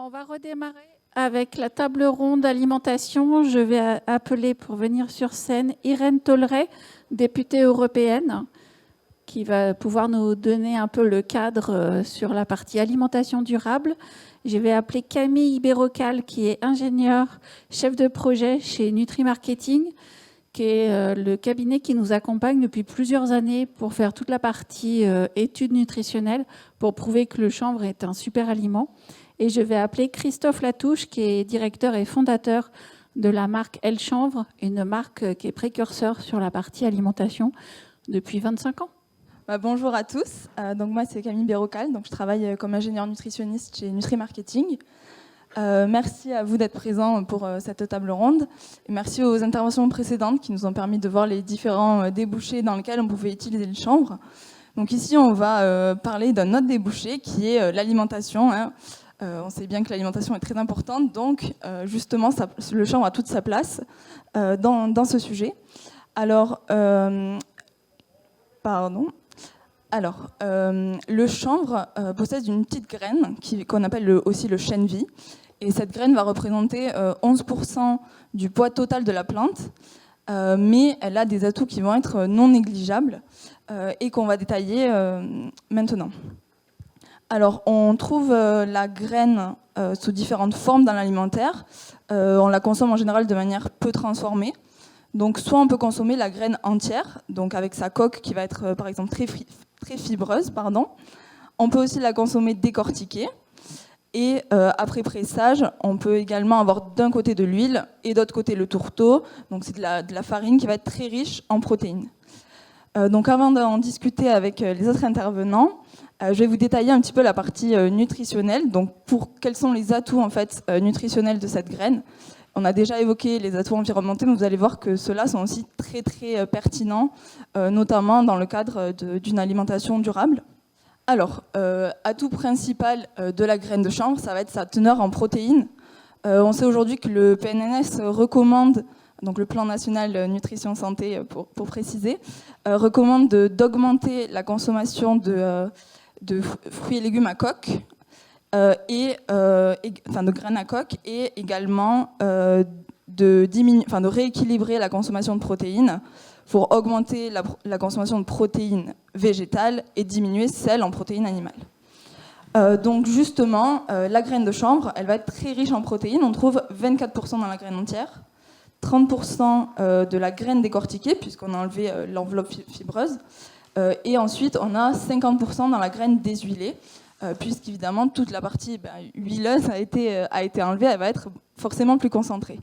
On va redémarrer avec la table ronde alimentation. Je vais appeler pour venir sur scène Irène Tolleret, députée européenne, qui va pouvoir nous donner un peu le cadre sur la partie alimentation durable. Je vais appeler Camille Bérocal, qui est ingénieure, chef de projet chez Nutri-Marketing, qui est le cabinet qui nous accompagne depuis plusieurs années pour faire toute la partie études nutritionnelles pour prouver que le chanvre est un super aliment. Et je vais appeler Christophe Latouche, qui est directeur et fondateur de la marque El Chanvre, une marque qui est précurseur sur la partie alimentation depuis 25 ans. Bonjour à tous, donc moi c'est Camille Bérocal, donc je travaille comme ingénieure nutritionniste chez Nutri-Marketing. Merci à vous d'être présents pour cette table ronde et merci aux interventions précédentes qui nous ont permis de voir les différents débouchés dans lesquels on pouvait utiliser le chanvre. Donc ici on va parler d'un autre débouché qui est l'alimentation. On sait bien que l'alimentation est très importante, donc justement le chanvre a toute sa place dans ce sujet. Alors, le chanvre possède une petite graine qu'on appelle aussi le chène-vie. Et cette graine va représenter 11% du poids total de la plante, mais elle a des atouts qui vont être non négligeables et qu'on va détailler maintenant. Alors, on trouve la graine sous différentes formes dans l'alimentaire. On la consomme en général de manière peu transformée. Donc, soit on peut consommer la graine entière, donc avec sa coque qui va être par exemple très fibreuse. On peut aussi la consommer décortiquée. Et après pressage, on peut également avoir d'un côté de l'huile et d'autre côté le tourteau. Donc, c'est de la farine qui va être très riche en protéines. Donc, avant d'en discuter avec les autres intervenants, je vais vous détailler un petit peu la partie nutritionnelle. Donc, quels sont les atouts en fait, nutritionnels de cette graine. On a déjà évoqué les atouts environnementaux, mais vous allez voir que ceux-là sont aussi très, très pertinents, notamment dans le cadre d'une alimentation durable. Alors, atout principal de la graine de chanvre, ça va être sa teneur en protéines. On sait aujourd'hui que le PNNS recommande, donc le Plan National Nutrition Santé pour préciser, recommande d'augmenter la consommation de fruits et légumes à coque, de graines à coque, et également de rééquilibrer la consommation de protéines pour augmenter la consommation de protéines végétales et diminuer celle en protéines animales. Donc justement, la graine de chanvre, elle va être très riche en protéines. On trouve 24% dans la graine entière, 30% de la graine décortiquée, puisqu'on a enlevé l'enveloppe fibreuse, et ensuite on a 50% dans la graine déshuilée, puisqu'évidemment toute la partie huileuse a été enlevée, elle va être forcément plus concentrée.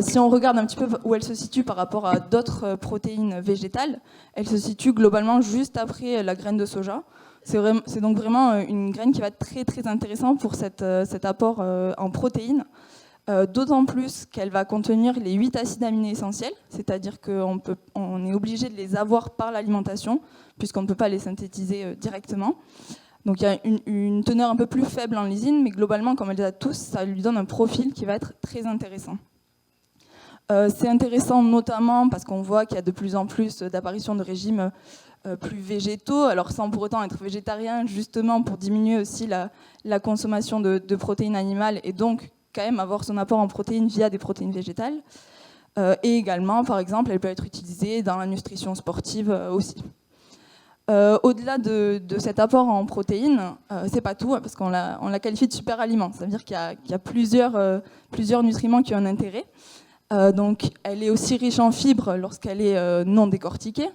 Si on regarde un petit peu où elle se situe par rapport à d'autres protéines végétales, elle se situe globalement juste après la graine de soja. C'est donc vraiment une graine qui va être très très intéressante pour cet apport en protéines, d'autant plus qu'elle va contenir les 8 acides aminés essentiels, c'est-à-dire qu'on est obligé de les avoir par l'alimentation, puisqu'on ne peut pas les synthétiser directement. Donc il y a une teneur un peu plus faible en lysine, mais globalement, comme elle les a tous, ça lui donne un profil qui va être très intéressant. C'est intéressant notamment parce qu'on voit qu'il y a de plus en plus d'apparitions de régimes plus végétaux, alors sans pour autant être végétarien, justement pour diminuer aussi la consommation de protéines animales et donc quand même avoir son apport en protéines via des protéines végétales. Et également, par exemple, elle peut être utilisée dans la nutrition sportive aussi. Au-delà de cet apport en protéines, c'est pas tout, parce qu'on la qualifie de super aliment. Ça veut dire qu'il y a plusieurs nutriments qui ont un intérêt. Donc, elle est aussi riche en fibres lorsqu'elle est non décortiquée.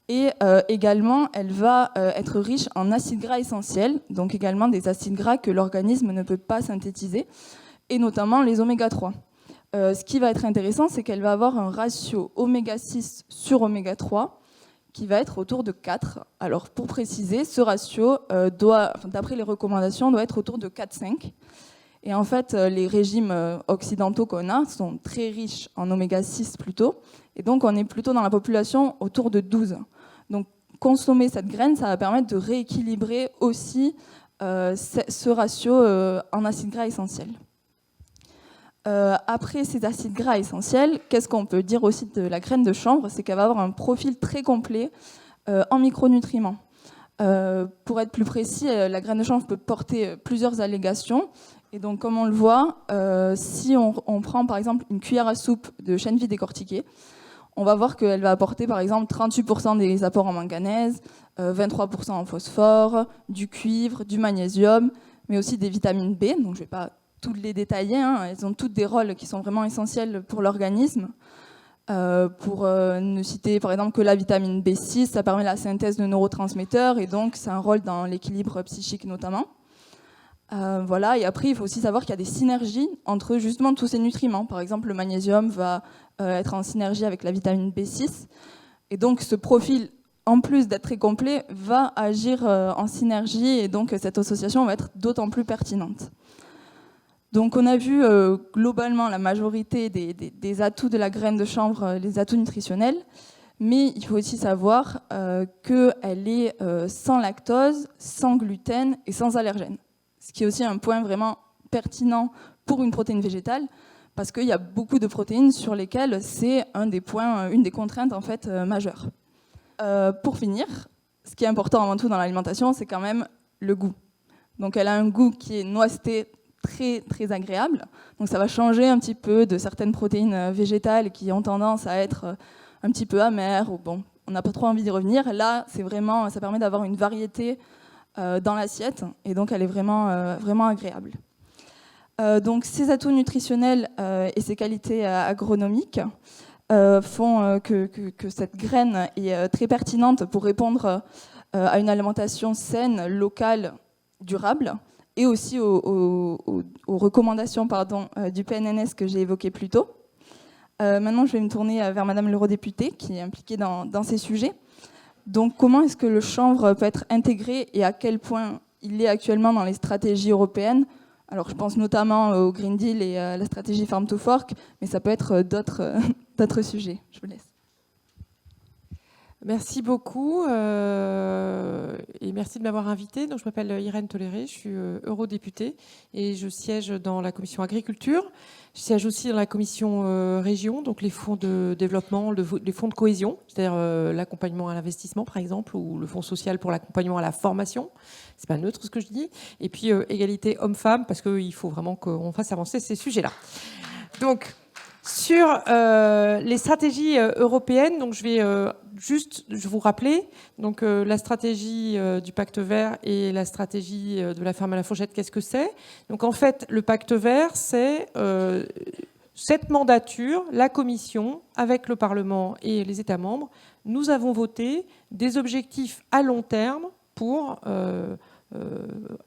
Et également, elle va être riche en acides gras essentiels, donc également des acides gras que l'organisme ne peut pas synthétiser, et notamment les oméga 3. Ce qui va être intéressant, c'est qu'elle va avoir un ratio oméga 6 sur oméga 3 qui va être autour de 4. Alors, pour préciser, ce ratio, d'après les recommandations, doit être autour de 4,5. Et en fait, les régimes occidentaux qu'on a sont très riches en oméga 6 plutôt. Et donc, on est plutôt dans la population autour de 12. Donc, consommer cette graine, ça va permettre de rééquilibrer aussi ce ratio en acides gras essentiels. Après ces acides gras essentiels, qu'est-ce qu'on peut dire aussi de la graine de chanvre? C'est qu'elle va avoir un profil très complet en micronutriments. Pour être plus précis, la graine de chanvre peut porter plusieurs allégations Et donc, comme on le voit, si on prend par exemple une cuillère à soupe de chènevis décortiquée, on va voir qu'elle va apporter par exemple 38% des apports en manganèse, 23% en phosphore, du cuivre, du magnésium, mais aussi des vitamines B. Donc, je ne vais pas toutes les détailler, hein. Elles ont toutes des rôles qui sont vraiment essentiels pour l'organisme. Pour ne citer par exemple que la vitamine B6, ça permet la synthèse de neurotransmetteurs et donc c'est un rôle dans l'équilibre psychique notamment. Voilà, et après il faut aussi savoir qu'il y a des synergies entre justement tous ces nutriments. Par exemple, le magnésium va être en synergie avec la vitamine B6 et donc ce profil, en plus d'être très complet, va agir en synergie et donc cette association va être d'autant plus pertinente. Donc on a vu globalement la majorité des atouts de la graine de chanvre, les atouts nutritionnels, mais il faut aussi savoir qu'elle est sans lactose, sans gluten et sans allergènes. Ce qui est aussi un point vraiment pertinent pour une protéine végétale, parce qu'il y a beaucoup de protéines sur lesquelles c'est une des contraintes en fait, majeures. Pour finir, ce qui est important avant tout dans l'alimentation, c'est quand même le goût. Donc elle a un goût qui est noiseté, très, très agréable. Donc ça va changer un petit peu de certaines protéines végétales qui ont tendance à être un petit peu amères, ou bon, on n'a pas trop envie d'y revenir. Là, c'est vraiment, ça permet d'avoir une variété dans l'assiette, et donc elle est vraiment, vraiment agréable. Donc ces atouts nutritionnels et ces qualités agronomiques font que cette graine est très pertinente pour répondre à une alimentation saine, locale, durable, et aussi aux recommandations du PNNS que j'ai évoquées plus tôt. Maintenant, je vais me tourner vers Madame l'eurodéputée, qui est impliquée dans ces sujets. Donc, comment est-ce que le chanvre peut être intégré et à quel point il est actuellement dans les stratégies européennes? Alors, je pense notamment au Green Deal et à la stratégie Farm to Fork, mais ça peut être d'autres sujets. Je vous laisse. Merci beaucoup et merci de m'avoir invitée. Donc, je m'appelle Irène Toléré, je suis eurodéputée et je siège dans la commission agriculture. Je siège aussi dans la commission région, donc les fonds de développement, les fonds de cohésion, c'est-à-dire l'accompagnement à l'investissement par exemple, ou le fonds social pour l'accompagnement à la formation. C'est pas neutre ce que je dis. Et puis égalité homme-femme, parce qu'il faut vraiment qu'on fasse avancer ces sujets-là. Donc, sur les stratégies européennes, donc je vais juste vous rappeler donc la stratégie du Pacte vert et la stratégie de la ferme à la fourchette. Qu'est-ce que c'est? Donc en fait, le Pacte vert, c'est cette mandature, la Commission avec le Parlement et les États membres. Nous avons voté des objectifs à long terme pour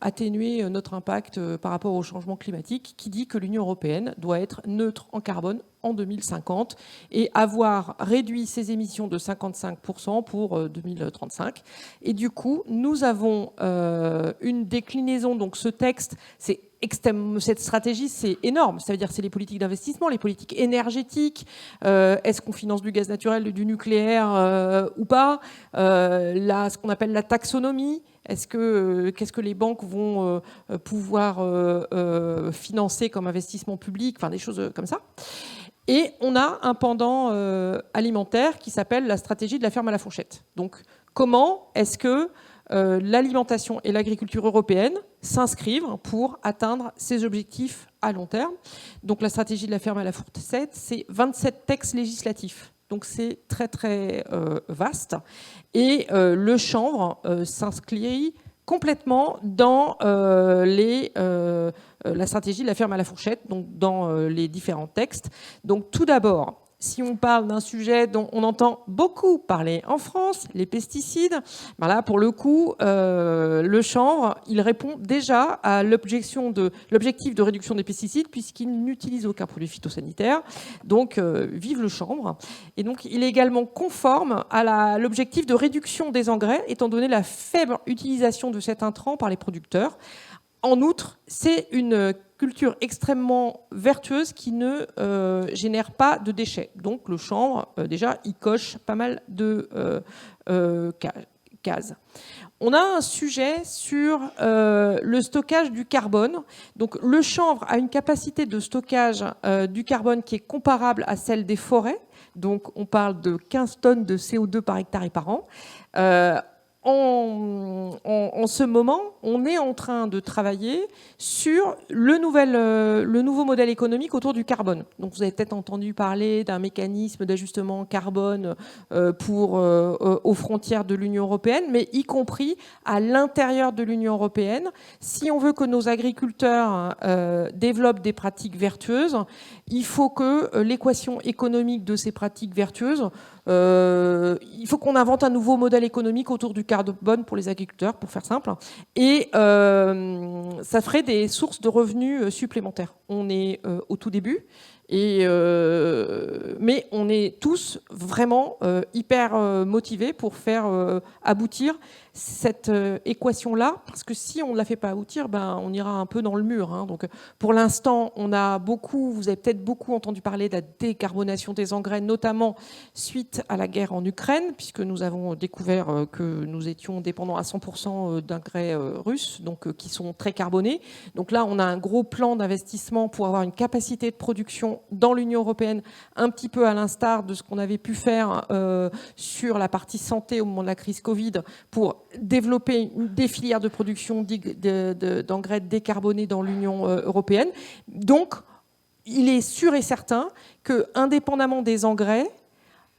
atténuer notre impact par rapport au changement climatique, qui dit que l'Union européenne doit être neutre en carbone en 2050 et avoir réduit ses émissions de 55% pour 2035. Et du coup, nous avons une déclinaison. Donc ce texte, cette stratégie, c'est énorme. Ça veut dire que c'est les politiques d'investissement, les politiques énergétiques. Est-ce qu'on finance du gaz naturel, du nucléaire ou pas? Ce qu'on appelle la taxonomie. Qu'est-ce que les banques vont pouvoir financer comme investissement public, enfin des choses comme ça. Et on a un pendant alimentaire qui s'appelle la stratégie de la ferme à la fourchette. Donc comment est-ce que l'alimentation et l'agriculture européenne s'inscrivent pour atteindre ces objectifs à long terme? Donc la stratégie de la ferme à la fourchette, c'est 27 textes législatifs. Donc c'est très très vaste. Et le chanvre s'inscrit complètement dans la stratégie de la ferme à la fourchette, donc dans les différents textes. Donc tout d'abord, si on parle d'un sujet dont on entend beaucoup parler en France, les pesticides, ben là, pour le coup, le chanvre, il répond déjà à l'objectif de réduction des pesticides puisqu'il n'utilise aucun produit phytosanitaire. Donc, vive le chanvre. Et donc, il est également conforme à l'objectif de réduction des engrais, étant donné la faible utilisation de cet intrant par les producteurs. En outre, c'est une culture extrêmement vertueuse qui ne génère pas de déchets. Donc le chanvre, déjà, il coche pas mal de cases. On a un sujet sur le stockage du carbone. Donc le chanvre a une capacité de stockage du carbone qui est comparable à celle des forêts. Donc on parle de 15 tonnes de CO2 par hectare et par an. en ce moment, on est en train de travailler sur le nouveau modèle économique autour du carbone. Donc, vous avez peut-être entendu parler d'un mécanisme d'ajustement carbone aux frontières de l'Union européenne, mais y compris à l'intérieur de l'Union européenne. Si on veut que nos agriculteurs développent des pratiques vertueuses, il faut que l'équation économique de ces pratiques vertueuses, il faut qu'on invente un nouveau modèle économique autour du carbone pour les agriculteurs, pour faire simple, et ça ferait des sources de revenus supplémentaires. On est au tout début, mais on est tous vraiment hyper motivés pour faire aboutir cette équation-là, parce que si on ne la fait pas aboutir, on ira un peu dans le mur. Hein. Donc, pour l'instant, vous avez peut-être beaucoup entendu parler de la décarbonation des engrais, notamment suite à la guerre en Ukraine, puisque nous avons découvert que nous étions dépendants à 100% d'engrais russes, donc qui sont très carbonés. Donc là, on a un gros plan d'investissement pour avoir une capacité de production dans l'Union européenne, un petit peu à l'instar de ce qu'on avait pu faire sur la partie santé au moment de la crise Covid, pour développer des filières de production d'engrais décarbonés dans l'Union européenne. Donc, il est sûr et certain que, indépendamment des engrais,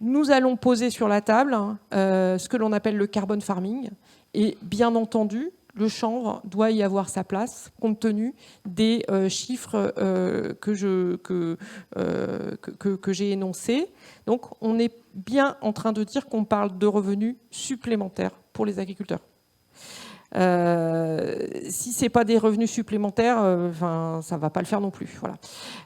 nous allons poser sur la table ce que l'on appelle le carbone farming. Et bien entendu, le chanvre doit y avoir sa place, compte tenu des chiffres que j'ai énoncés. Donc, on est bien en train de dire qu'on parle de revenus supplémentaires pour les agriculteurs. Si ce n'est pas des revenus supplémentaires, ça ne va pas le faire non plus. Voilà.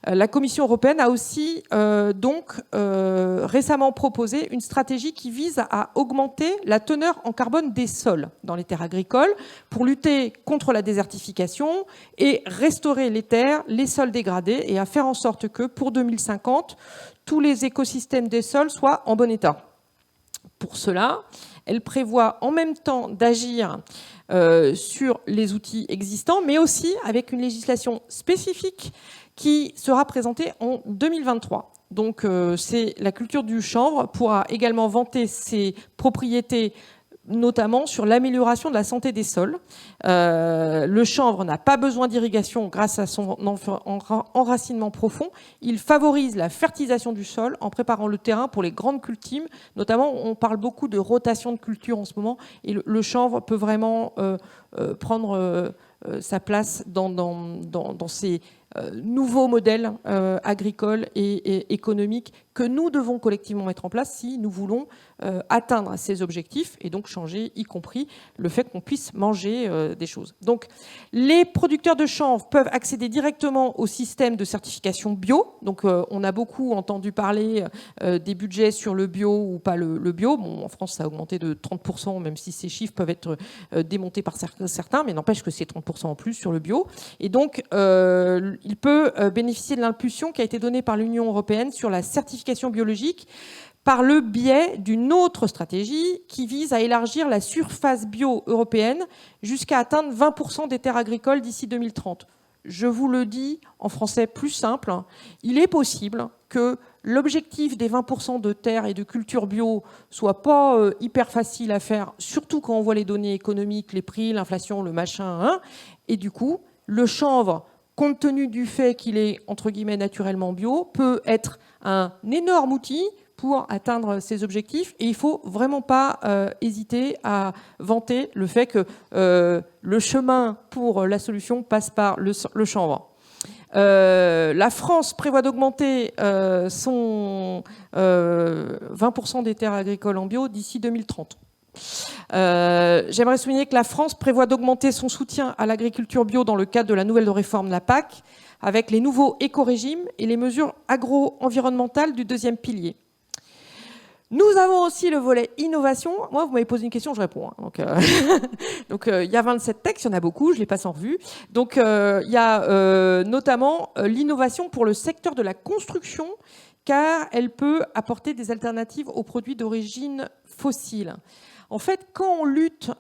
La Commission européenne a aussi récemment proposé une stratégie qui vise à augmenter la teneur en carbone des sols dans les terres agricoles pour lutter contre la désertification et restaurer les terres, les sols dégradés, et à faire en sorte que pour 2050, tous les écosystèmes des sols soient en bon état. Pour cela, elle prévoit en même temps d'agir sur les outils existants, mais aussi avec une législation spécifique qui sera présentée en 2023. Donc, la culture du chanvre pourra également vanter ses propriétés, notamment sur l'amélioration de la santé des sols. Le chanvre n'a pas besoin d'irrigation grâce à son enracinement profond. Il favorise la fertilisation du sol en préparant le terrain pour les grandes cultures. Notamment, on parle beaucoup de rotation de culture en ce moment, et le chanvre peut vraiment prendre sa place dans ces nouveaux modèles agricoles et économiques que nous devons collectivement mettre en place si nous voulons atteindre ces objectifs, et donc changer, y compris le fait qu'on puisse manger des choses. Donc, les producteurs de chanvre peuvent accéder directement au système de certification bio. Donc, on a beaucoup entendu parler des budgets sur le bio ou pas le bio. Bon, en France, ça a augmenté de 30%, même si ces chiffres peuvent être démontés par certains, mais n'empêche que c'est 30% en plus sur le bio. Et donc, il peut bénéficier de l'impulsion qui a été donnée par l'Union européenne sur la certification biologique par le biais d'une autre stratégie qui vise à élargir la surface bio européenne jusqu'à atteindre 20% des terres agricoles d'ici 2030. Je vous le dis en français plus simple, il est possible que l'objectif des 20% de terres et de culture bio soit pas hyper facile à faire, surtout quand on voit les données économiques, les prix, l'inflation, le machin, et du coup, le chanvre, compte tenu du fait qu'il est, entre guillemets, naturellement bio, peut être un énorme outil pour atteindre ces objectifs. Et il ne faut vraiment pas hésiter à vanter le fait que le chemin pour la solution passe par le chanvre. La France prévoit d'augmenter 20% des terres agricoles en bio d'ici 2030. J'aimerais souligner que la France prévoit d'augmenter son soutien à l'agriculture bio dans le cadre de la nouvelle réforme de la PAC, avec les nouveaux éco-régimes et les mesures agro-environnementales du deuxième pilier. Nous avons aussi le volet innovation. Moi, vous m'avez posé une question, je réponds. Donc, il y a 27 textes, il y en a beaucoup, je les passe en revue. Donc, il y a notamment l'innovation pour le secteur de la construction, car elle peut apporter des alternatives aux produits d'origine fossile. En fait, quand on lutte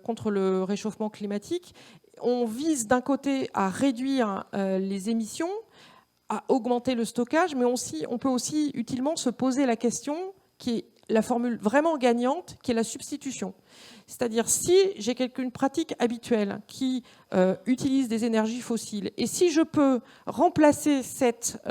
contre le réchauffement climatique, on vise d'un côté à réduire les émissions, à augmenter le stockage, mais on peut aussi utilement se poser la question qui est la formule vraiment gagnante qui est la substitution. C'est-à-dire si j'ai une pratique habituelle qui utilise des énergies fossiles et si je peux remplacer cette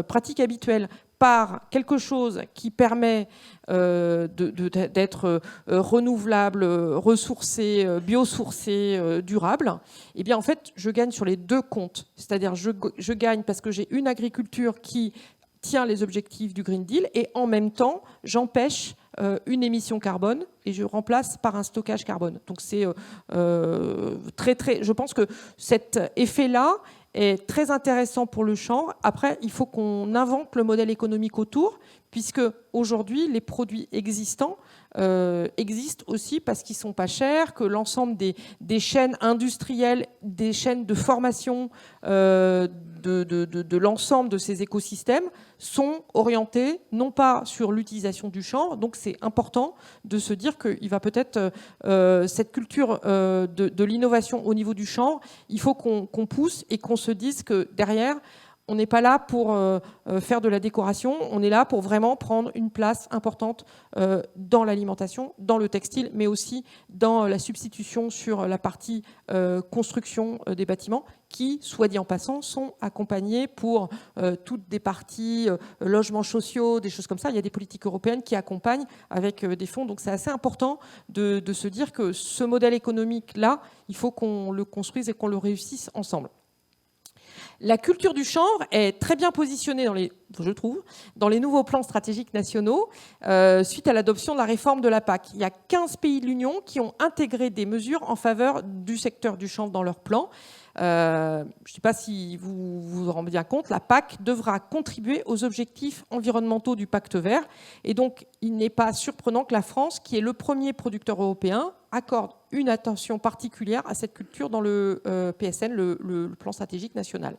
pratique habituelle par quelque chose qui permet d'être renouvelable, ressourcé, biosourcé, durable, eh bien en fait je gagne sur les deux comptes. C'est-à-dire je gagne parce que j'ai une agriculture qui tient les objectifs du Green Deal et en même temps j'empêche une émission carbone et je remplace par un stockage carbone. Donc c'est je pense que cet effet-là est très intéressant pour le chanvre. Après, il faut qu'on invente le modèle économique autour, puisque aujourd'hui, les produits existants existent aussi parce qu'ils ne sont pas chers, que l'ensemble des chaînes industrielles, des chaînes de formation de l'ensemble de ces écosystèmes sont orientés non pas sur l'utilisation du chanvre. Donc c'est important de se dire qu'il va peut-être cette culture de l'innovation au niveau du chanvre, il faut qu'on pousse et qu'on se dise que derrière, on n'est pas là pour faire de la décoration, on est là pour vraiment prendre une place importante dans l'alimentation, dans le textile, mais aussi dans la substitution sur la partie construction des bâtiments qui, soit dit en passant, sont accompagnés pour toutes des parties logements sociaux, des choses comme ça. Il y a des politiques européennes qui accompagnent avec des fonds. Donc c'est assez important de se dire que ce modèle économique-là, il faut qu'on le construise et qu'on le réussisse ensemble. La culture du chanvre est très bien positionnée, je trouve, dans les nouveaux plans stratégiques nationaux suite à l'adoption de la réforme de la PAC. Il y a 15 pays de l'Union qui ont intégré des mesures en faveur du secteur du chanvre dans leur plan. Je ne sais pas si vous vous rendez bien compte, la PAC devra contribuer aux objectifs environnementaux du Pacte vert. Et donc, il n'est pas surprenant que la France, qui est le premier producteur européen, accorde une attention particulière à cette culture dans le PSN, le plan stratégique national.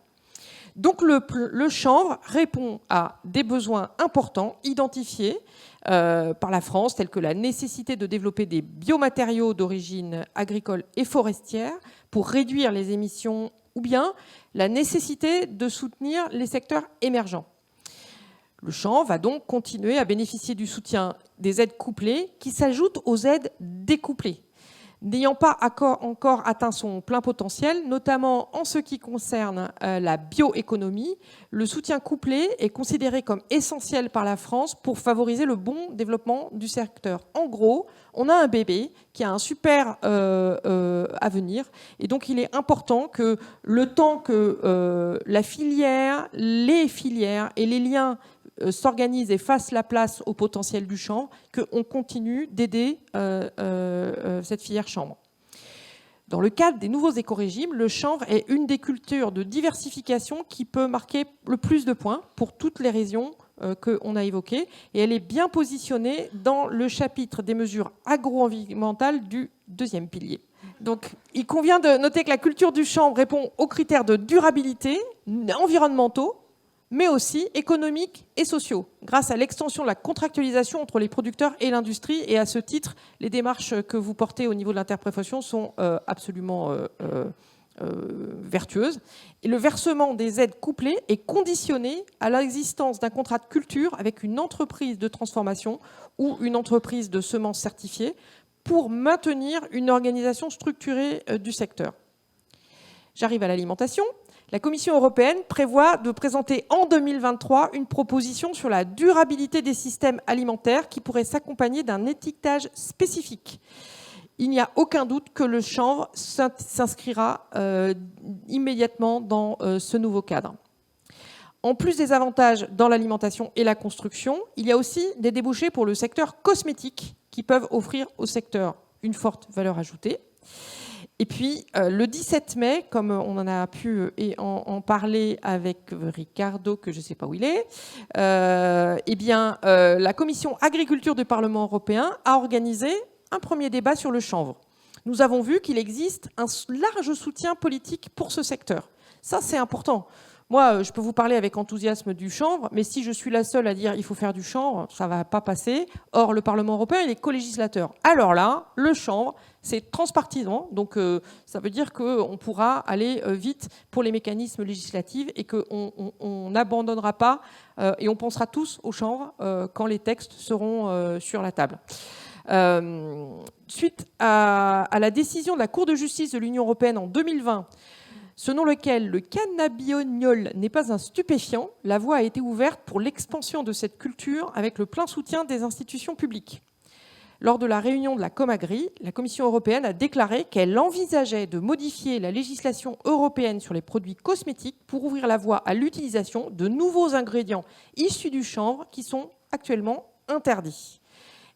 Donc le chanvre répond à des besoins importants identifiés par la France, tels que la nécessité de développer des biomatériaux d'origine agricole et forestière pour réduire les émissions, ou bien la nécessité de soutenir les secteurs émergents. Le chanvre va donc continuer à bénéficier du soutien des aides couplées qui s'ajoutent aux aides découplées. N'ayant pas encore atteint son plein potentiel, notamment en ce qui concerne la bioéconomie, le soutien couplé est considéré comme essentiel par la France pour favoriser le bon développement du secteur. En gros, on a un bébé qui a un super avenir et donc il est important que le temps que la filière, les filières et les liens s'organisent et fassent la place au potentiel du chanvre, qu'on continue d'aider cette filière chanvre. Dans le cadre des nouveaux écorégimes, le chanvre est une des cultures de diversification qui peut marquer le plus de points pour toutes les raisons qu'on a évoquées. Et elle est bien positionnée dans le chapitre des mesures agro-environnementales du deuxième pilier. Donc, il convient de noter que la culture du chanvre répond aux critères de durabilité environnementaux, mais aussi économiques et sociaux, grâce à l'extension de la contractualisation entre les producteurs et l'industrie. Et à ce titre, les démarches que vous portez au niveau de l'interprofession sont absolument vertueuses. Et le versement des aides couplées est conditionné à l'existence d'un contrat de culture avec une entreprise de transformation ou une entreprise de semences certifiée pour maintenir une organisation structurée du secteur. J'arrive à l'alimentation. La Commission européenne prévoit de présenter en 2023 une proposition sur la durabilité des systèmes alimentaires qui pourrait s'accompagner d'un étiquetage spécifique. Il n'y a aucun doute que le chanvre s'inscrira immédiatement dans ce nouveau cadre. En plus des avantages dans l'alimentation et la construction, il y a aussi des débouchés pour le secteur cosmétique qui peuvent offrir au secteur une forte valeur ajoutée. Et puis, le 17 mai, comme on en a pu en parler avec Ricardo, que je ne sais pas où il est, la Commission Agriculture du Parlement européen a organisé un premier débat sur le chanvre. Nous avons vu qu'il existe un large soutien politique pour ce secteur. Ça, c'est important. Moi, je peux vous parler avec enthousiasme du chanvre, mais si je suis la seule à dire il faut faire du chanvre, ça va pas passer. Or, le Parlement européen, il est co-législateur. Alors là, le chanvre, c'est transpartisan, donc ça veut dire qu'on pourra aller vite pour les mécanismes législatifs et qu'on n'abandonnera pas et on pensera tous au chanvre quand les textes seront sur la table. Suite à la décision de la Cour de justice de l'Union européenne en 2020, selon lequel le cannabidiol n'est pas un stupéfiant, la voie a été ouverte pour l'expansion de cette culture avec le plein soutien des institutions publiques. Lors de la réunion de la Comagri, la Commission européenne a déclaré qu'elle envisageait de modifier la législation européenne sur les produits cosmétiques pour ouvrir la voie à l'utilisation de nouveaux ingrédients issus du chanvre qui sont actuellement interdits.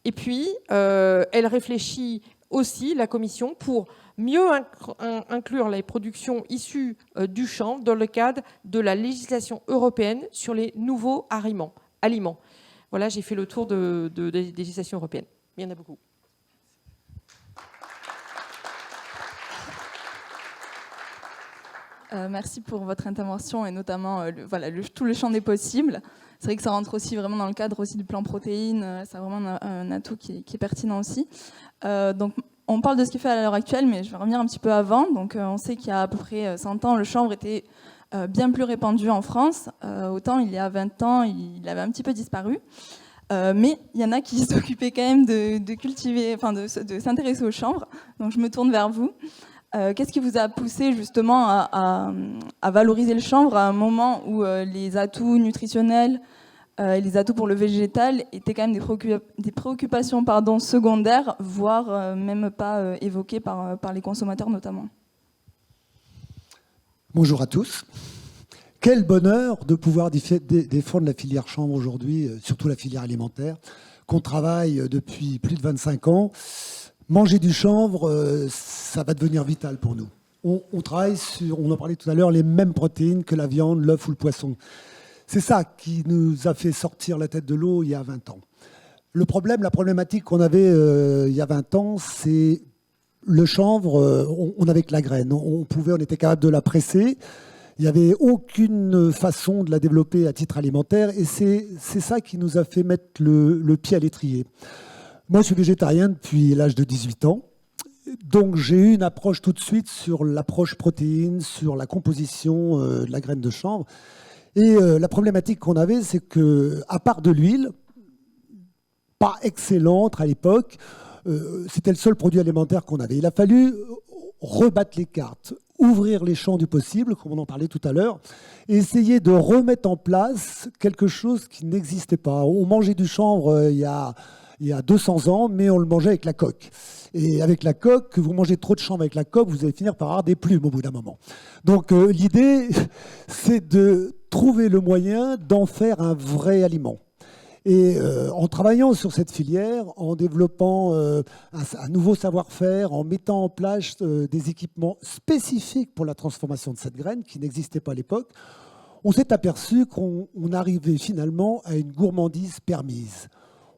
Et puis, elle réfléchit aussi, la Commission, pour mieux inclure les productions issues du chanvre dans le cadre de la législation européenne sur les nouveaux aliments. Voilà, j'ai fait le tour de législation européenne. Il y en a beaucoup. Merci pour votre intervention et notamment tout le champ des possibles. C'est vrai que ça rentre aussi vraiment dans le cadre aussi du plan protéines. C'est vraiment un atout qui est pertinent aussi. Donc, on parle de ce qui est fait à l'heure actuelle, mais je vais revenir un petit peu avant. Donc, on sait qu'il y a à peu près 100 ans, le chanvre était bien plus répandu en France. Autant il y a 20 ans, il avait un petit peu disparu. Mais il y en a qui s'occupaient quand même de cultiver, enfin de s'intéresser au chanvre. Donc, je me tourne vers vous. Qu'est-ce qui vous a poussé justement à valoriser le chanvre à un moment où les atouts nutritionnels et les atouts pour le végétal étaient quand même des préoccupations secondaires, voire même pas évoquées par les consommateurs notamment? Bonjour à tous. Quel bonheur de pouvoir défendre la filière chanvre aujourd'hui, surtout la filière alimentaire, qu'on travaille depuis plus de 25 ans. Manger du chanvre, ça va devenir vital pour nous. On travaille sur, on en parlait tout à l'heure, les mêmes protéines que la viande, l'œuf ou le poisson. C'est ça qui nous a fait sortir la tête de l'eau il y a 20 ans. La problématique qu'on avait il y a 20 ans, c'est le chanvre, on avait que la graine. On était capable de la presser. Il n'y avait aucune façon de la développer à titre alimentaire. Et c'est ça qui nous a fait mettre le pied à l'étrier. Moi, je suis végétarien depuis l'âge de 18 ans. Donc, j'ai eu une approche tout de suite sur l'approche protéine, sur la composition de la graine de chanvre. Et la problématique qu'on avait, c'est qu'à part de l'huile, pas excellente à l'époque, c'était le seul produit alimentaire qu'on avait. Il a fallu rebattre les cartes, ouvrir les champs du possible, comme on en parlait tout à l'heure, et essayer de remettre en place quelque chose qui n'existait pas. On mangeait du chanvre il y a 200 ans, mais on le mangeait avec la coque. Et avec la coque, vous mangez trop de chanvre avec la coque, vous allez finir par avoir des plumes au bout d'un moment. Donc l'idée, c'est de trouver le moyen d'en faire un vrai aliment. Et en travaillant sur cette filière, en développant un nouveau savoir-faire, en mettant en place des équipements spécifiques pour la transformation de cette graine, qui n'existait pas à l'époque, on s'est aperçu qu'on arrivait finalement à une gourmandise permise.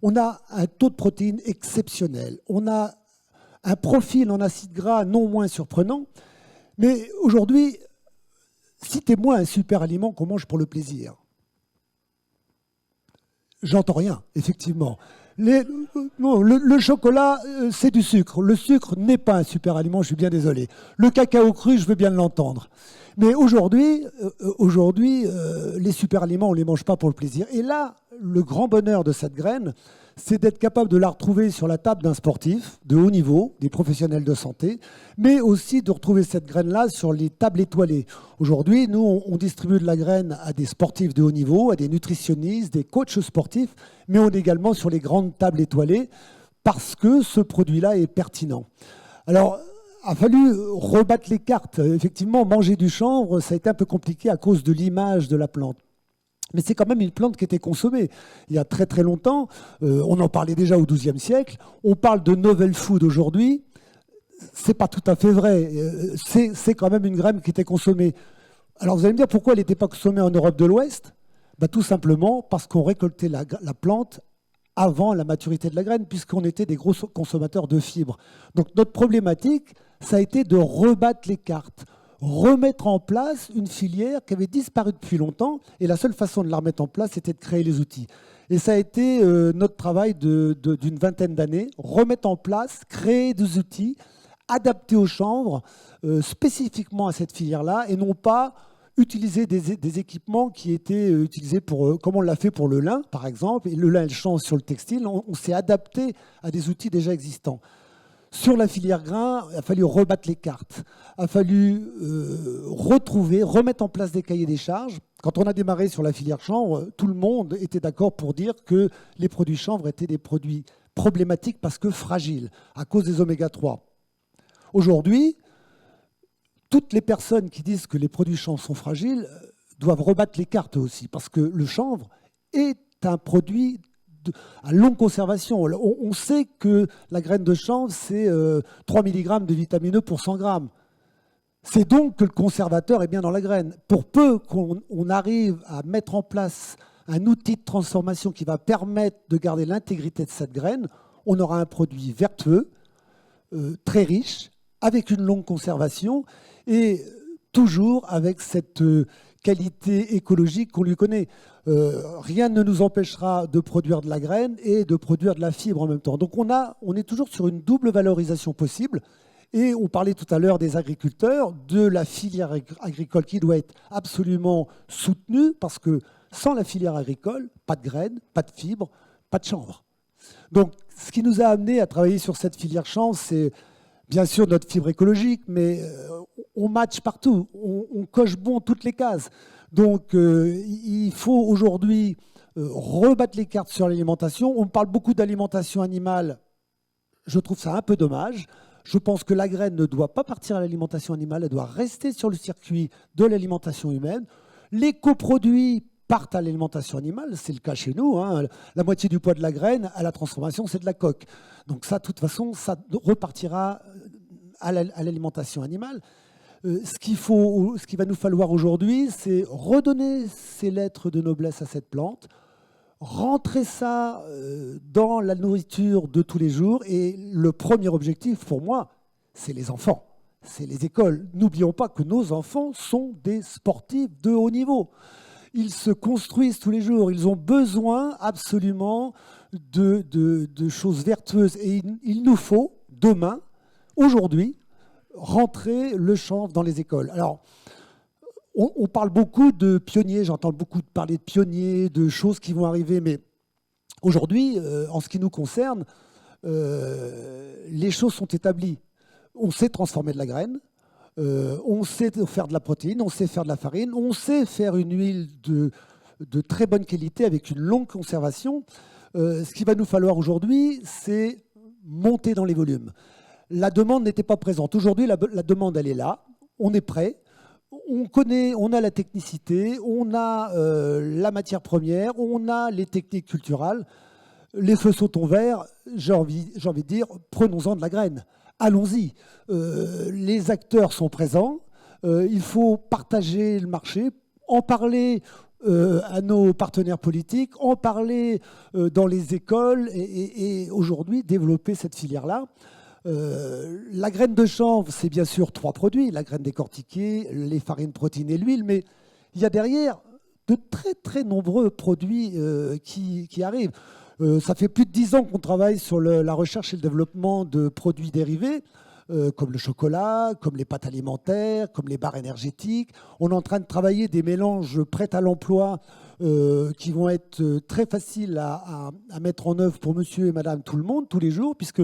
On a un taux de protéines exceptionnel. On a un profil en acides gras non moins surprenant. Mais aujourd'hui, citez-moi un super aliment qu'on mange pour le plaisir. J'entends rien, effectivement. Le chocolat, c'est du sucre. Le sucre n'est pas un super aliment, je suis bien désolé. Le cacao cru, je veux bien l'entendre. Mais aujourd'hui, les super aliments, on ne les mange pas pour le plaisir. Et là, le grand bonheur de cette graine, c'est d'être capable de la retrouver sur la table d'un sportif de haut niveau, des professionnels de santé, mais aussi de retrouver cette graine-là sur les tables étoilées. Aujourd'hui, nous, on distribue de la graine à des sportifs de haut niveau, à des nutritionnistes, des coachs sportifs, mais on est également sur les grandes tables étoilées parce que ce produit-là est pertinent. Alors, il a fallu rebattre les cartes. Effectivement, manger du chanvre, ça a été un peu compliqué à cause de l'image de la plante. Mais c'est quand même une plante qui était consommée. Il y a très très longtemps, on en parlait déjà au XIIe siècle, on parle de novel food aujourd'hui, c'est pas tout à fait vrai. C'est quand même une graine qui était consommée. Alors vous allez me dire pourquoi elle n'était pas consommée en Europe de l'Ouest? Tout simplement parce qu'on récoltait la plante avant la maturité de la graine, puisqu'on était des gros consommateurs de fibres. Donc notre problématique, ça a été de rebattre les cartes. remettre en place une filière qui avait disparu depuis longtemps, et la seule façon de la remettre en place, c'était de créer les outils. Et ça a été notre travail d'une vingtaine d'années, remettre en place, créer des outils adaptés aux chanvres, spécifiquement à cette filière-là, et non pas utiliser des équipements qui étaient utilisés pour, comme on l'a fait pour le lin, par exemple, et le lin et le chanvre sur le textile, on s'est adapté à des outils déjà existants. Sur la filière grain, il a fallu rebattre les cartes, il a fallu remettre en place des cahiers des charges. Quand on a démarré sur la filière chanvre, tout le monde était d'accord pour dire que les produits chanvre étaient des produits problématiques parce que fragiles, à cause des oméga 3. Aujourd'hui, toutes les personnes qui disent que les produits chanvre sont fragiles doivent rebattre les cartes aussi, parce que le chanvre est un produit à longue conservation. On sait que la graine de chanvre, c'est 3 mg de vitamine E pour 100 grammes. C'est donc que le conservateur est bien dans la graine. Pour peu qu'on arrive à mettre en place un outil de transformation qui va permettre de garder l'intégrité de cette graine, on aura un produit vertueux, très riche, avec une longue conservation et toujours avec cette qualité écologique qu'on lui connaît. Rien ne nous empêchera de produire de la graine et de produire de la fibre en même temps. Donc on est toujours sur une double valorisation possible. Et on parlait tout à l'heure des agriculteurs, de la filière agricole qui doit être absolument soutenue, parce que sans la filière agricole, pas de graines, pas de fibres, pas de chanvre. Donc ce qui nous a amené à travailler sur cette filière chanvre, c'est bien sûr notre fibre écologique, mais on match partout, on coche bon toutes les cases. Donc il faut aujourd'hui rebattre les cartes sur l'alimentation. On parle beaucoup d'alimentation animale, je trouve ça un peu dommage. Je pense que la graine ne doit pas partir à l'alimentation animale, elle doit rester sur le circuit de l'alimentation humaine. Les coproduits partent à l'alimentation animale, c'est le cas chez nous. Hein. La moitié du poids de la graine, à la transformation, c'est de la coque. Donc ça, de toute façon, ça repartira à l'alimentation animale. Ce qu'il va nous falloir aujourd'hui, c'est redonner ces lettres de noblesse à cette plante, rentrer ça dans la nourriture de tous les jours. Et le premier objectif, pour moi, c'est les enfants, c'est les écoles. N'oublions pas que nos enfants sont des sportifs de haut niveau. Ils se construisent tous les jours. Ils ont besoin absolument de choses vertueuses. Et il nous faut, demain, aujourd'hui, rentrer le chanvre dans les écoles. Alors, on parle beaucoup de pionniers, j'entends beaucoup parler de pionniers, de choses qui vont arriver, mais aujourd'hui, en ce qui nous concerne, les choses sont établies. On sait transformer de la graine, on sait faire de la protéine, on sait faire de la farine, on sait faire une huile de très bonne qualité avec une longue conservation. Ce qu'il va nous falloir aujourd'hui, c'est monter dans les volumes. La demande n'était pas présente. Aujourd'hui, la demande, elle est là, on est prêt. On a la technicité, on a la matière première, on a les techniques culturales. Les feux sont ouverts, j'ai envie de dire, prenons-en de la graine. Allons-y. Les acteurs sont présents, il faut partager le marché, en parler à nos partenaires politiques, en parler dans les écoles et aujourd'hui développer cette filière-là. La graine de chanvre, c'est bien sûr 3 produits, la graine décortiquée, les farines, protéines et l'huile, mais il y a derrière de très très nombreux produits qui arrivent. Ça fait plus de 10 ans qu'on travaille sur la recherche et le développement de produits dérivés, comme le chocolat, comme les pâtes alimentaires, comme les barres énergétiques. On est en train de travailler des mélanges prêts à l'emploi qui vont être très faciles à mettre en œuvre pour monsieur et madame tout le monde, tous les jours, puisque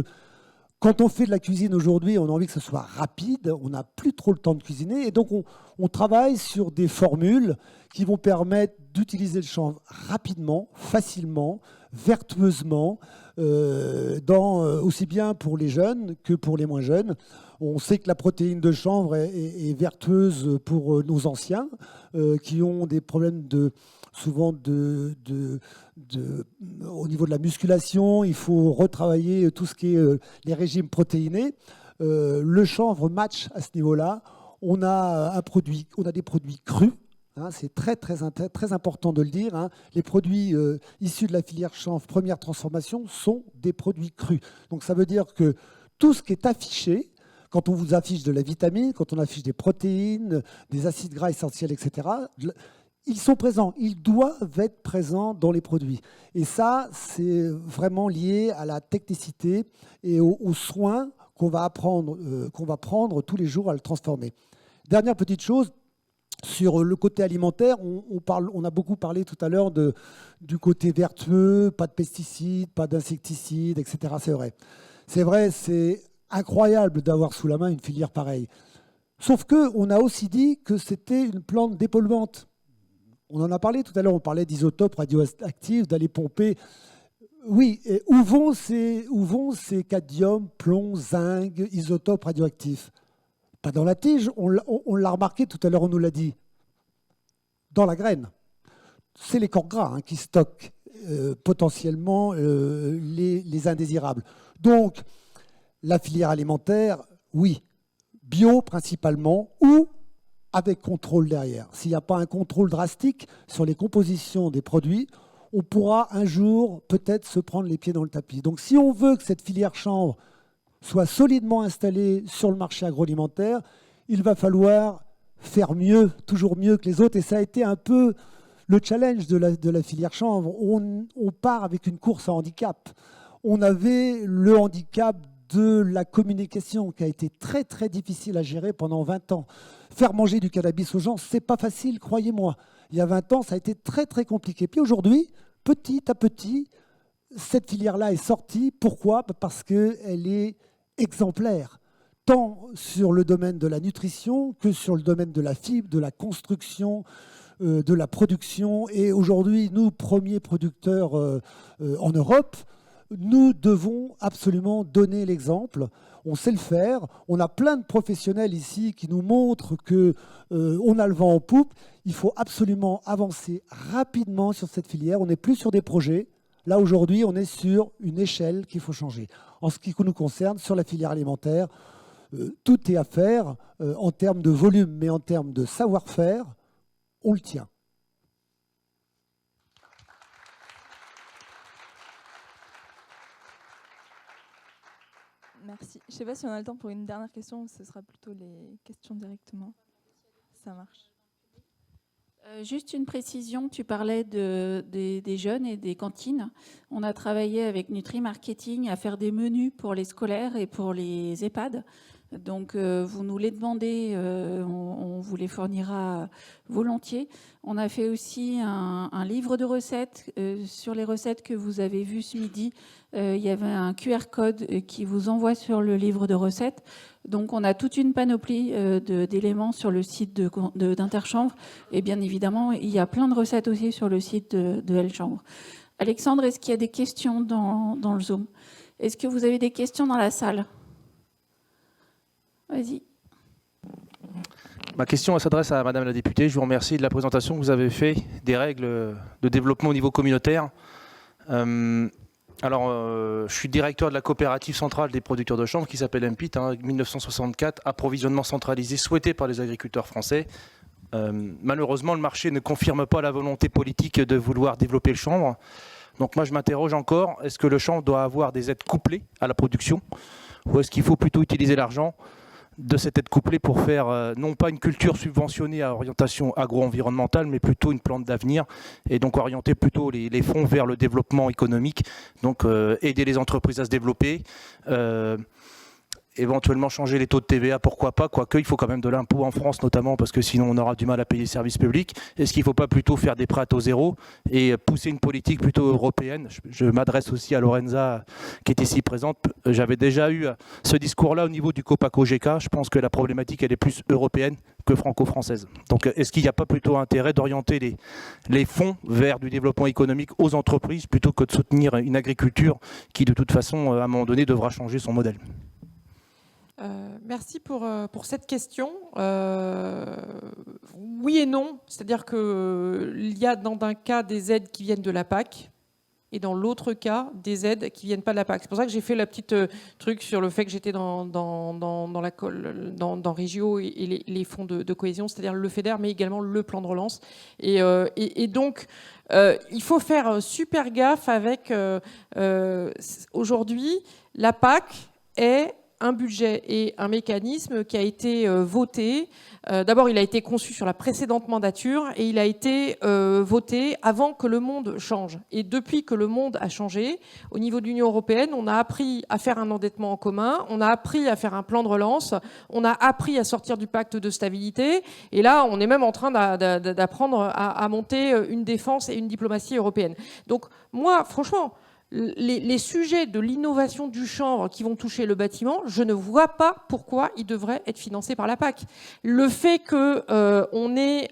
quand on fait de la cuisine aujourd'hui, on a envie que ce soit rapide, on n'a plus trop le temps de cuisiner, et donc on travaille sur des formules qui vont permettre d'utiliser le chanvre rapidement, facilement, vertueusement, aussi bien pour les jeunes que pour les moins jeunes. On sait que la protéine de chanvre est vertueuse pour nos anciens qui ont des problèmes souvent au niveau de la musculation. Il faut retravailler tout ce qui est les régimes protéinés. Le chanvre match à ce niveau-là. On a des produits crus. Hein, c'est très, très, très important de le dire. Hein. Les produits issus de la filière chanvre première transformation sont des produits crus. Donc ça veut dire que tout ce qui est affiché quand on vous affiche de la vitamine, quand on affiche des protéines, des acides gras essentiels, etc., ils sont présents, ils doivent être présents dans les produits. Et ça, c'est vraiment lié à la technicité et aux soins qu'on va prendre tous les jours à le transformer. Dernière petite chose, sur le côté alimentaire, on a beaucoup parlé tout à l'heure du côté vertueux, pas de pesticides, pas d'insecticides, etc. C'est vrai, c'est incroyable d'avoir sous la main une filière pareille. Sauf qu'on a aussi dit que c'était une plante dépolluante. On en a parlé tout à l'heure, on parlait d'isotopes radioactifs, d'aller pomper. Oui, et où vont ces cadmium, plomb, zinc, isotopes radioactifs? Pas dans la tige, on l'a remarqué tout à l'heure, on nous l'a dit. Dans la graine. C'est les corps gras qui stockent potentiellement les indésirables. Donc, la filière alimentaire, oui, bio principalement, ou avec contrôle derrière. S'il n'y a pas un contrôle drastique sur les compositions des produits, on pourra un jour peut-être se prendre les pieds dans le tapis. Donc si on veut que cette filière chanvre soit solidement installée sur le marché agroalimentaire, il va falloir faire mieux, toujours mieux que les autres. Et ça a été un peu le challenge de la filière chanvre. On part avec une course à handicap. On avait le handicap de la communication qui a été très très difficile à gérer pendant 20 ans. Faire manger du cannabis aux gens, c'est pas facile, croyez-moi. Il y a 20 ans, ça a été très très compliqué. Puis aujourd'hui, petit à petit, cette filière-là est sortie. Pourquoi ? Parce qu'elle est exemplaire, tant sur le domaine de la nutrition que sur le domaine de la fibre, de la construction, de la production. Et aujourd'hui, nous, premiers producteurs en Europe, nous devons absolument donner l'exemple. On sait le faire. On a plein de professionnels ici qui nous montrent qu'on a le vent en poupe. Il faut absolument avancer rapidement sur cette filière. On n'est plus sur des projets. Là, aujourd'hui, on est sur une échelle qu'il faut changer. En ce qui nous concerne, sur la filière alimentaire, tout est à faire en termes de volume, mais en termes de savoir-faire, on le tient. Merci. Je ne sais pas si on a le temps pour une dernière question ou ce sera plutôt les questions directement. Ça marche. Juste une précision, tu parlais des jeunes et des cantines. On a travaillé avec Nutri Marketing à faire des menus pour les scolaires et pour les EHPAD. Donc, vous nous les demandez, on vous les fournira volontiers. On a fait aussi un livre de recettes. Sur les recettes que vous avez vues ce midi, il y avait un QR code qui vous envoie sur le livre de recettes. Donc, on a toute une panoplie d'éléments sur le site d'Interchanvre. Et bien évidemment, il y a plein de recettes aussi sur le site de L-Chanvre. Alexandre, est-ce qu'il y a des questions dans le Zoom? Est-ce que vous avez des questions dans la salle? Vas-y. Ma question s'adresse à Madame la députée. Je vous remercie de la présentation que vous avez faite des règles de développement au niveau communautaire. Je suis directeur de la coopérative centrale des producteurs de chanvre qui s'appelle MPIT, 1964, approvisionnement centralisé souhaité par les agriculteurs français. Malheureusement, le marché ne confirme pas la volonté politique de vouloir développer le chanvre. Donc moi, je m'interroge encore, est-ce que le chanvre doit avoir des aides couplées à la production ou est-ce qu'il faut plutôt utiliser l'argent de cette aide couplée pour faire non pas une culture subventionnée à orientation agro-environnementale, mais plutôt une plante d'avenir, et donc orienter plutôt les fonds vers le développement économique, donc aider les entreprises à se développer, éventuellement changer les taux de TVA, pourquoi pas, quoique il faut quand même de l'impôt en France notamment, parce que sinon on aura du mal à payer les services publics. Est-ce qu'il ne faut pas plutôt faire des prêts à taux zéro et pousser une politique plutôt européenne? Je m'adresse aussi à Lorenza qui est ici présente. J'avais déjà eu ce discours-là au niveau du Copaco-GK. Je pense que la problématique elle est plus européenne que franco-française. Donc est-ce qu'il n'y a pas plutôt intérêt d'orienter les fonds vers du développement économique aux entreprises plutôt que de soutenir une agriculture qui de toute façon à un moment donné devra changer son modèle? Merci pour cette question. Oui et non, c'est-à-dire qu'il y a dans un cas des aides qui viennent de la PAC et dans l'autre cas des aides qui viennent pas de la PAC. C'est pour ça que j'ai fait la petite truc sur le fait que j'étais dans Régio et les fonds de cohésion, c'est-à-dire le FEDER, mais également le plan de relance. Et donc, il faut faire super gaffe avec aujourd'hui la PAC est un budget et un mécanisme qui a été voté. D'abord, il a été conçu sur la précédente mandature et il a été voté avant que le monde change. Et depuis que le monde a changé, au niveau de l'Union européenne, on a appris à faire un endettement en commun, on a appris à faire un plan de relance, on a appris à sortir du pacte de stabilité. Et là, on est même en train d'apprendre à monter une défense et une diplomatie européenne. Donc, moi, franchement, les sujets de l'innovation du chanvre qui vont toucher le bâtiment, je ne vois pas pourquoi ils devraient être financés par la PAC. Le fait qu'on ait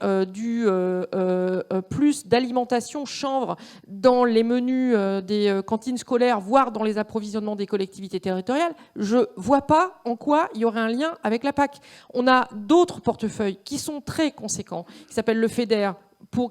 plus d'alimentation chanvre dans les menus des cantines scolaires, voire dans les approvisionnements des collectivités territoriales, je ne vois pas en quoi il y aurait un lien avec la PAC. On a d'autres portefeuilles qui sont très conséquents, qui s'appellent le FEDER,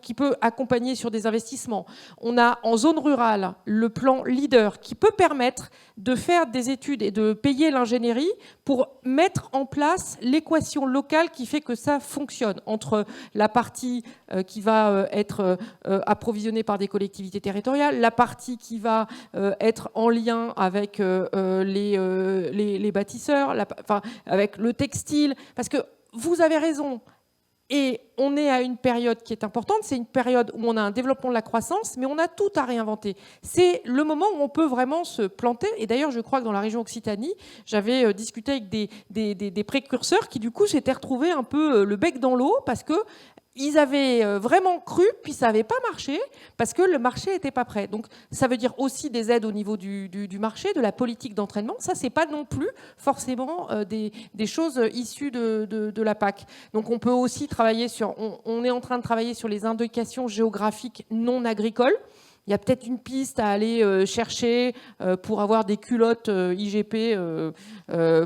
qui peut accompagner sur des investissements. On a en zone rurale le plan LEADER qui peut permettre de faire des études et de payer l'ingénierie pour mettre en place l'équation locale qui fait que ça fonctionne entre la partie qui va être approvisionnée par des collectivités territoriales, la partie qui va être en lien avec les bâtisseurs, avec le textile. Parce que vous avez raison. Et on est à une période qui est importante, c'est une période où on a un développement de la croissance, mais on a tout à réinventer. C'est le moment où on peut vraiment se planter. Et d'ailleurs, je crois que dans la région Occitanie, j'avais discuté avec des précurseurs qui, du coup, s'étaient retrouvés un peu le bec dans l'eau parce que ils avaient vraiment cru, puis ça n'avait pas marché, parce que le marché n'était pas prêt. Donc ça veut dire aussi des aides au niveau du marché, de la politique d'entraînement. Ça, ce n'est pas non plus forcément des choses issues de la PAC. Donc on peut aussi travailler sur... On est en train de travailler sur les indications géographiques non agricoles. Il y a peut-être une piste à aller chercher pour avoir des culottes IGP,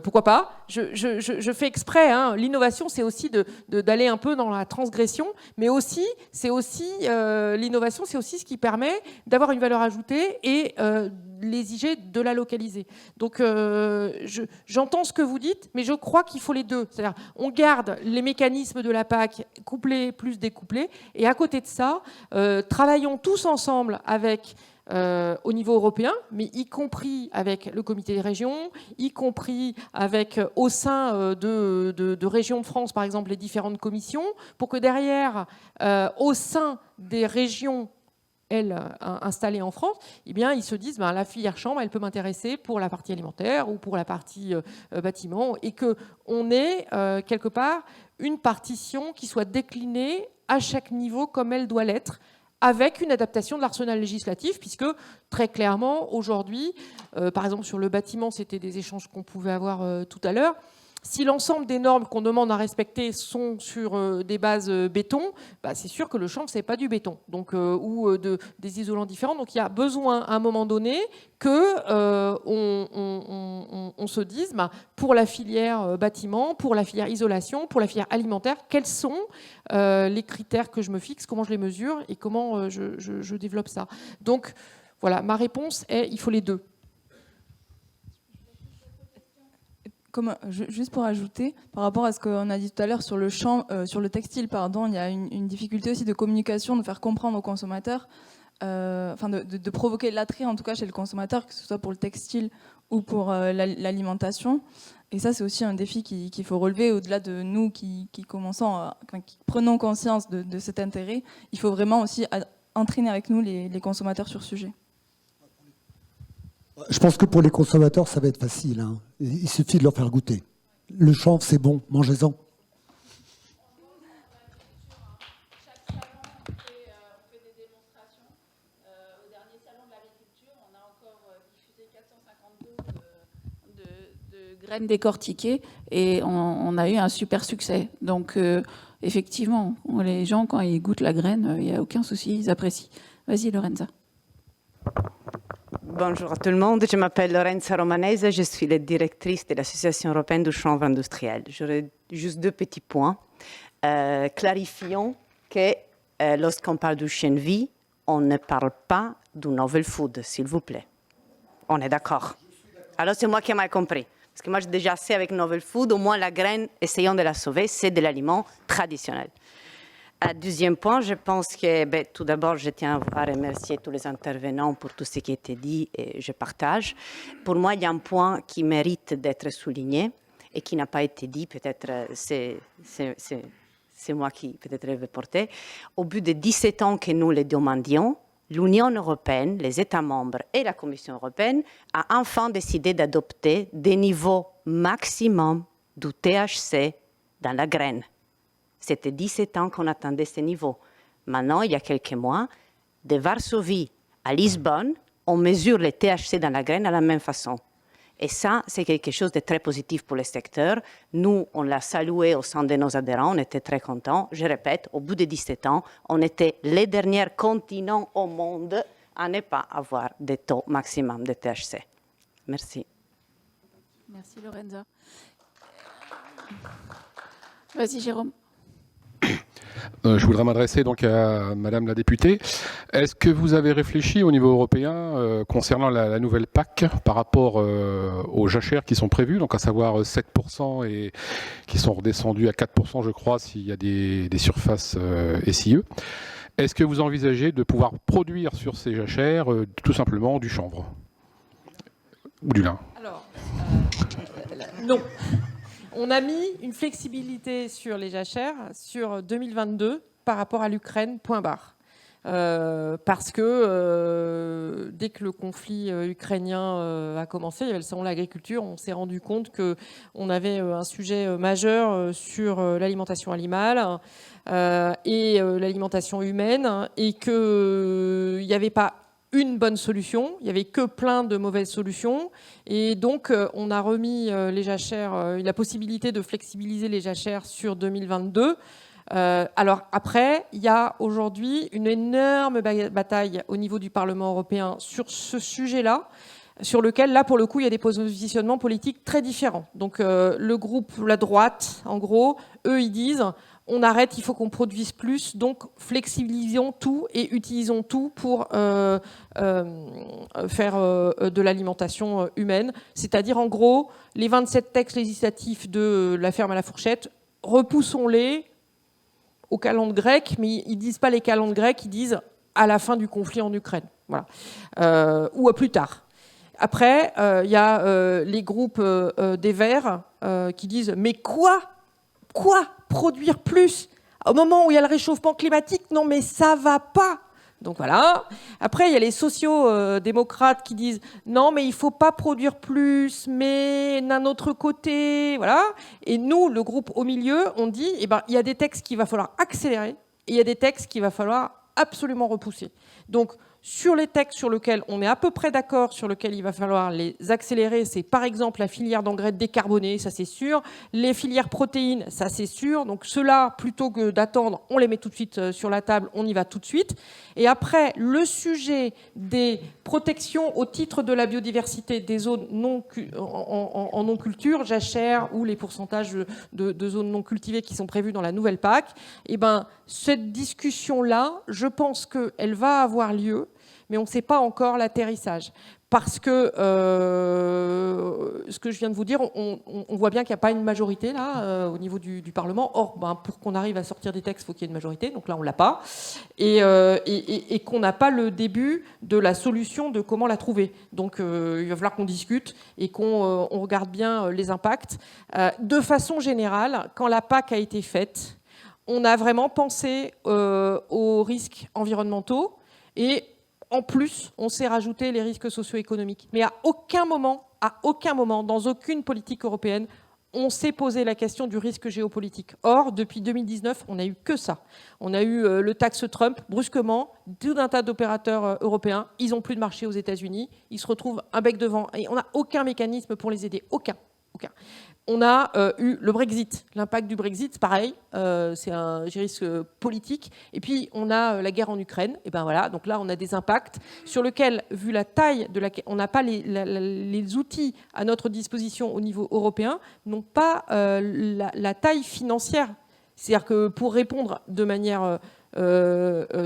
pourquoi pas. Je fais exprès, hein. L'innovation, c'est aussi d'aller un peu dans la transgression, mais aussi, l'innovation, c'est aussi ce qui permet d'avoir une valeur ajoutée et les IG de la localiser. Donc j'entends ce que vous dites, mais je crois qu'il faut les deux. C'est-à-dire, on garde les mécanismes de la PAC couplés plus découplés, et à côté de ça, travaillons tous ensemble avec au niveau européen, mais y compris avec le comité des régions, y compris avec au sein de régions de France, par exemple, les différentes commissions, pour que derrière, au sein des régions installées en France, eh bien, ils se disent la filière chambre, elle peut m'intéresser pour la partie alimentaire ou pour la partie bâtiment, et qu'on ait quelque part une partition qui soit déclinée à chaque niveau comme elle doit l'être, avec une adaptation de l'arsenal législatif, puisque très clairement, aujourd'hui, par exemple sur le bâtiment, c'était des échanges qu'on pouvait avoir tout à l'heure, si l'ensemble des normes qu'on demande à respecter sont sur des bases béton, c'est sûr que le chanvre, ce n'est pas du béton, donc, ou des isolants différents. Donc il y a besoin, à un moment donné, qu'on se dise, pour la filière bâtiment, pour la filière isolation, pour la filière alimentaire, quels sont les critères que je me fixe, comment je les mesure et comment je développe ça. Donc voilà, ma réponse est, il faut les deux. Juste pour ajouter, par rapport à ce qu'on a dit tout à l'heure sur le textile, il y a une difficulté aussi de communication, de faire comprendre aux consommateurs, de provoquer l'attrait en tout cas chez le consommateur, que ce soit pour le textile ou pour l'alimentation. Et ça, c'est aussi un défi qu'il faut relever au-delà de nous qui prenons conscience de cet intérêt. Il faut vraiment aussi entraîner avec nous les consommateurs sur ce sujet. Je pense que pour les consommateurs, ça va être facile, hein. Il suffit de leur faire goûter. Le chanvre, c'est bon, mangez-en. Chaque salon, on fait des démonstrations. Au dernier salon de l'agriculture, on a encore diffusé 452 de graines décortiquées et on a eu un super succès. Donc, effectivement, les gens, quand ils goûtent la graine, il n'y a aucun souci, ils apprécient. Vas-y, Lorenza. Bonjour à tout le monde, je m'appelle Lorenza Romanese, je suis la directrice de l'Association européenne du chanvre industriel. J'aurais juste deux petits points. Clarifions que lorsqu'on parle du chène-vie, on ne parle pas du novel food, s'il vous plaît. On est d'accord? Alors c'est moi qui ai mal compris. Parce que moi, j'ai déjà assez avec novel food, au moins la graine, essayons de la sauver, c'est de l'aliment traditionnel. Deuxième point, je pense que tout d'abord, je tiens à remercier tous les intervenants pour tout ce qui a été dit et je partage. Pour moi, il y a un point qui mérite d'être souligné et qui n'a pas été dit, peut-être c'est moi qui peut-être vais porter. Au bout de 17 ans que nous le demandions, l'Union européenne, les États membres et la Commission européenne a enfin décidé d'adopter des niveaux maximum du THC dans la graine. C'était 17 ans qu'on attendait ces niveaux. Maintenant, il y a quelques mois, de Varsovie à Lisbonne, on mesure le THC dans la graine de la même façon. Et ça, c'est quelque chose de très positif pour le secteur. Nous, on l'a salué au sein de nos adhérents, on était très contents. Je répète, au bout de 17 ans, on était les derniers continents au monde à ne pas avoir des taux maximum de THC. Merci. Merci Lorenza. Vas-y Jérôme. Je voudrais m'adresser donc à Madame la députée. Est-ce que vous avez réfléchi au niveau européen concernant la nouvelle PAC par rapport aux jachères qui sont prévues, donc à savoir 7% et qui sont redescendus à 4%, je crois, s'il y a des surfaces SIE. Est-ce que vous envisagez de pouvoir produire sur ces jachères tout simplement du chanvre ou du lin? Alors, non. On a mis une flexibilité sur les jachères sur 2022 par rapport à l'Ukraine, point barre. Parce que dès que le conflit ukrainien a commencé, il y avait le salon de l'agriculture, on s'est rendu compte qu'on avait un sujet majeur sur l'alimentation animale et l'alimentation humaine, et qu'il n'y avait pas une bonne solution, il n'y avait que plein de mauvaises solutions, et donc on a remis les jachères, la possibilité de flexibiliser les jachères sur 2022. Alors après, il y a aujourd'hui une énorme bataille au niveau du Parlement européen sur ce sujet-là, sur lequel, là, pour le coup, il y a des positionnements politiques très différents. Donc le groupe, la droite, en gros, eux, ils disent... On arrête, il faut qu'on produise plus, donc flexibilisons tout et utilisons tout pour faire de l'alimentation humaine. C'est-à-dire, en gros, les 27 textes législatifs de la ferme à la fourchette, repoussons-les aux calendes grecques, mais ils ne disent pas les calendes grecques, ils disent à la fin du conflit en Ukraine, voilà. Ou à plus tard. Après, il y a les groupes des Verts qui disent « Mais quoi produire plus au moment où il y a le réchauffement climatique? Non, mais ça va pas. » Donc voilà. Après, il y a les sociaux-démocrates qui disent non, mais il faut pas produire plus, mais d'un autre côté, voilà. Et nous, le groupe au milieu, on dit il y a des textes qu'il va falloir accélérer et il y a des textes qu'il va falloir absolument repousser. Donc sur les textes sur lesquels on est à peu près d'accord, sur lesquels il va falloir les accélérer, c'est par exemple la filière d'engrais décarbonés, ça c'est sûr, les filières protéines, ça c'est sûr. Donc ceux-là, plutôt que d'attendre, on les met tout de suite sur la table, on y va tout de suite. Et après, le sujet des protections au titre de la biodiversité des zones en non-culture, jachères ou les pourcentages de zones non cultivées qui sont prévus dans la nouvelle PAC, cette discussion-là, je pense qu'elle va avoir lieu, mais on ne sait pas encore l'atterrissage. Parce que ce que je viens de vous dire, on voit bien qu'il n'y a pas une majorité là au niveau du Parlement. Or, pour qu'on arrive à sortir des textes, il faut qu'il y ait une majorité. Donc là, on ne l'a pas. Et qu'on n'a pas le début de la solution de comment la trouver. Donc il va falloir qu'on discute et qu'on regarde bien les impacts. De façon générale, quand la PAC a été faite, on a vraiment pensé aux risques environnementaux et en plus, on s'est rajouté les risques socio-économiques. Mais à aucun moment, dans aucune politique européenne, on s'est posé la question du risque géopolitique. Or, depuis 2019, on n'a eu que ça. On a eu le taxe Trump, brusquement, tout un tas d'opérateurs européens, ils n'ont plus de marché aux États-Unis, ils se retrouvent un bec devant, et on n'a aucun mécanisme pour les aider. Aucun. On a eu le Brexit. L'impact du Brexit, pareil, c'est un risque politique. Et puis, on a la guerre en Ukraine. Et ben voilà, donc là, on a des impacts sur lesquels, vu la taille de on n'a pas les outils à notre disposition au niveau européen, n'ont pas la taille financière. C'est-à-dire que pour répondre de manière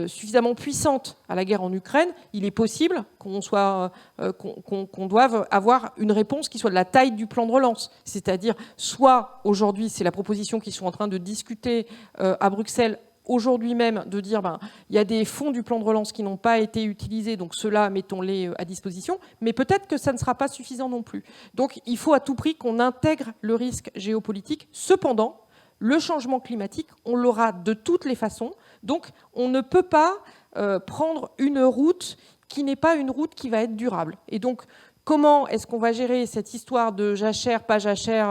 suffisamment puissante à la guerre en Ukraine, il est possible qu'on doive avoir une réponse qui soit de la taille du plan de relance. C'est-à-dire, soit aujourd'hui, c'est la proposition qu'ils sont en train de discuter à Bruxelles, aujourd'hui même de dire il y a des fonds du plan de relance qui n'ont pas été utilisés, donc ceux-là, mettons-les à disposition, mais peut-être que ça ne sera pas suffisant non plus. Donc il faut à tout prix qu'on intègre le risque géopolitique. Cependant, le changement climatique, on l'aura de toutes les façons, donc on ne peut pas prendre une route qui n'est pas une route qui va être durable. Et donc, comment est-ce qu'on va gérer cette histoire de jachère, pas jachère?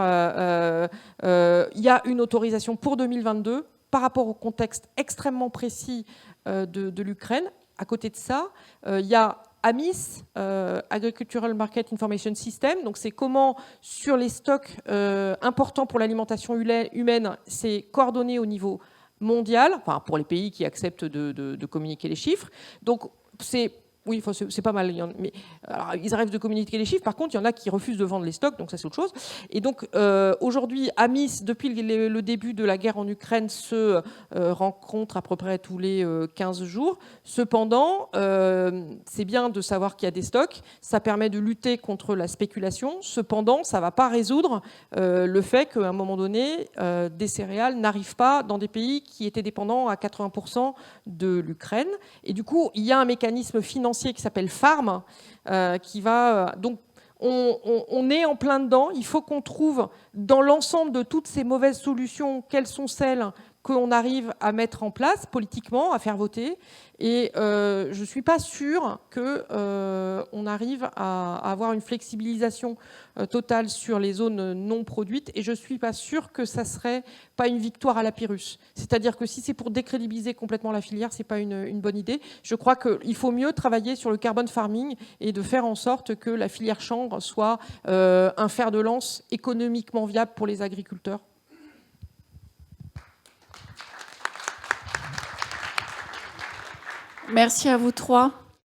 Il y a une autorisation pour 2022 par rapport au contexte extrêmement précis de l'Ukraine. À côté de ça, il y a AMIS, Agricultural Market Information System. Donc c'est comment, sur les stocks importants pour l'alimentation humaine, c'est coordonné au niveau mondial, enfin pour les pays qui acceptent de communiquer les chiffres. Donc c'est... Oui, c'est pas mal. Mais, alors, ils arrivent de communiquer les chiffres. Par contre, il y en a qui refusent de vendre les stocks, donc ça, c'est autre chose. Et donc, aujourd'hui, AMIS, depuis le début de la guerre en Ukraine, se rencontre à peu près tous les 15 jours. Cependant, c'est bien de savoir qu'il y a des stocks. Ça permet de lutter contre la spéculation. Cependant, ça ne va pas résoudre le fait qu'à un moment donné, des céréales n'arrivent pas dans des pays qui étaient dépendants à 80% de l'Ukraine. Et du coup, il y a un mécanisme financier qui s'appelle FARM, qui va... donc, on est en plein dedans. Il faut qu'on trouve, dans l'ensemble de toutes ces mauvaises solutions, quelles sont celles qu'on arrive à mettre en place politiquement, à faire voter. Et je ne suis pas sûre qu'on arrive à avoir une flexibilisation totale sur les zones non produites. Et je ne suis pas sûre que ça ne serait pas une victoire à la Pyrrhus. C'est-à-dire que si c'est pour décrédibiliser complètement la filière, ce n'est pas une bonne idée. Je crois qu'il faut mieux travailler sur le carbon farming et de faire en sorte que la filière chanvre soit un fer de lance économiquement viable pour les agriculteurs. Merci à vous trois.